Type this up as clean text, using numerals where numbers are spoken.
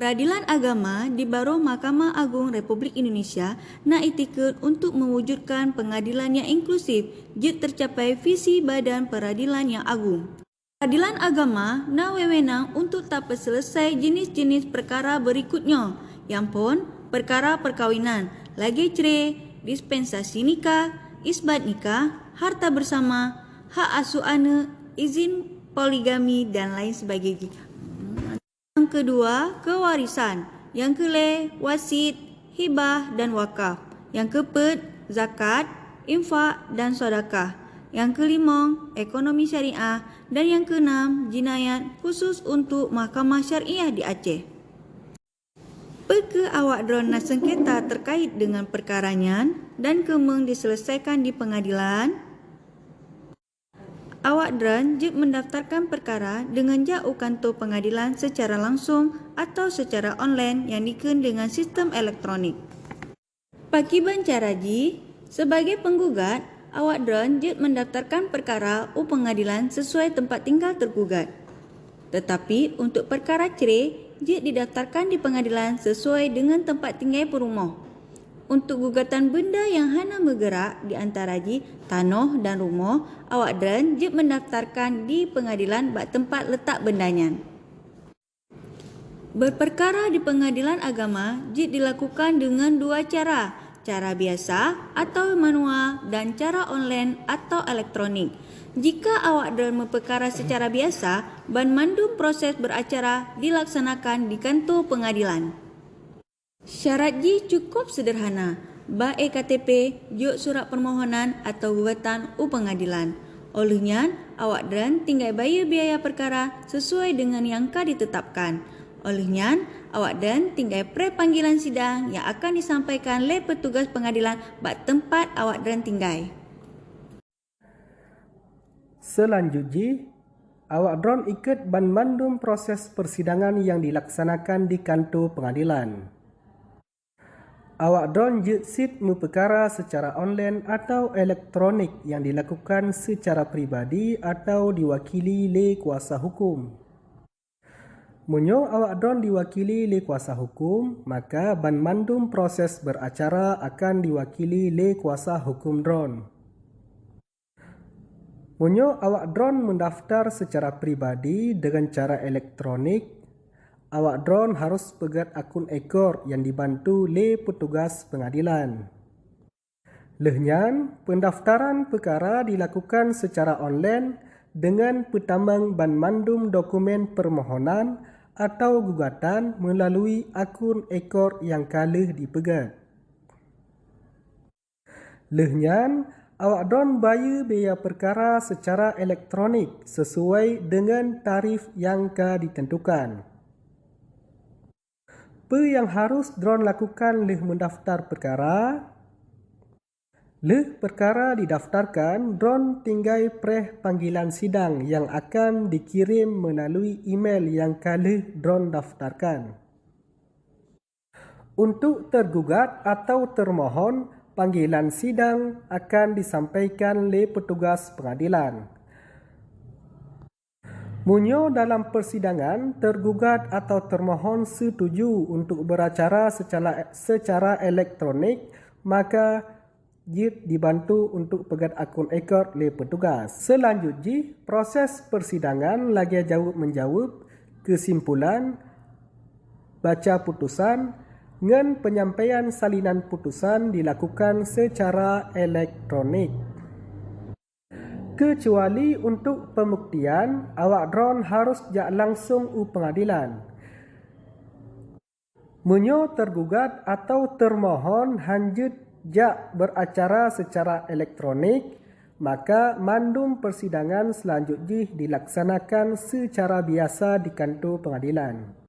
Peradilan Agama di Bawah Mahkamah Agung Republik Indonesia nak itikad untuk mewujudkan pengadilan yang inklusif jika tercapai visi Badan Peradilan yang Agung. Peradilan Agama nak wewenang untuk tahap selesai jenis-jenis perkara berikutnya, yang pun perkara perkahwinan, lagi cerai, dispensasi nikah, isbat nikah, harta bersama, hak asuh anak, izin poligami dan lain sebagainya. Yang kedua, kewarisan. Yang kelima, wasit, hibah dan wakaf. Yang keempat, zakat, infak dan sedekah. Yang kelima, ekonomi syariah. Dan yang keenam, jinayat khusus untuk Mahkamah Syariah di Aceh. Apakah awak drone nak sengketa terkait dengan perkaranya dan kemeng diselesaikan di pengadilan? Awak drone jika mendaftarkan perkara dengan jauh kantor pengadilan secara langsung atau secara online yang diken dengan sistem elektronik. Pakiban cara ji, sebagai penggugat, awak drone jika mendaftarkan perkara pengadilan sesuai tempat tinggal tergugat. Tetapi untuk perkara cerai, jika didaftarkan di pengadilan sesuai dengan tempat tinggal perumah. Untuk gugatan benda yang hanya bergerak di antara tanah dan rumah, awak drone jika mendaftarkan di pengadilan bak tempat letak bendanya. Berperkara di pengadilan agama jika dilakukan dengan dua cara, cara biasa atau manual dan cara online atau elektronik. Jika awak drone berperkara secara biasa, banmandum proses beracara dilaksanakan di kantor pengadilan. Syarat ji cukup sederhana, baik KTP, juk surat permohonan atau gugatan pengadilan. Olehnya, awak drone tinggal bayar biaya perkara sesuai dengan yang ditetapkan. Olehnya, awak drone tinggal pre-panggilan sidang yang akan disampaikan oleh petugas pengadilan bak tempat awak drone tinggal. Selanjutnya, awak drone ikut banmandum proses persidangan yang dilaksanakan di kantor pengadilan. Awak drone jeksit perkara secara online atau elektronik yang dilakukan secara pribadi atau diwakili oleh kuasa hukum. Munyo awak drone diwakili oleh kuasa hukum, maka banmandum proses beracara akan diwakili oleh kuasa hukum drone. Munyo awak drone mendaftar secara pribadi dengan cara elektronik, awak drone harus pegat akun ekor yang dibantu oleh petugas pengadilan. Lehnyan, pendaftaran perkara dilakukan secara online dengan petambang banmandum dokumen permohonan atau gugatan melalui akun ekor yang kalih dipegat. Lehnyan, awak drone bayar biaya perkara secara elektronik sesuai dengan tarif yang ditentukan. Apa yang harus drone lakukan leh mendaftar perkara? Leh perkara didaftarkan, drone tinggal preh panggilan sidang yang akan dikirim melalui email yang kalih drone daftarkan. Untuk tergugat atau termohon, panggilan sidang akan disampaikan oleh petugas pengadilan. Munyo dalam persidangan, tergugat atau termohon setuju untuk beracara secara elektronik, maka jid dibantu untuk pegat akun ekor oleh petugas. Selanjutnya, proses persidangan lagi jawab-menjawab, kesimpulan, baca putusan, dengan penyampaian salinan putusan dilakukan secara elektronik. Kecuali untuk pembuktian, awak drone harus jak langsung pengadilan. Munyo tergugat atau termohon hanjut jak beracara secara elektronik, maka mandum persidangan selanjutnya dilaksanakan secara biasa di kantor pengadilan.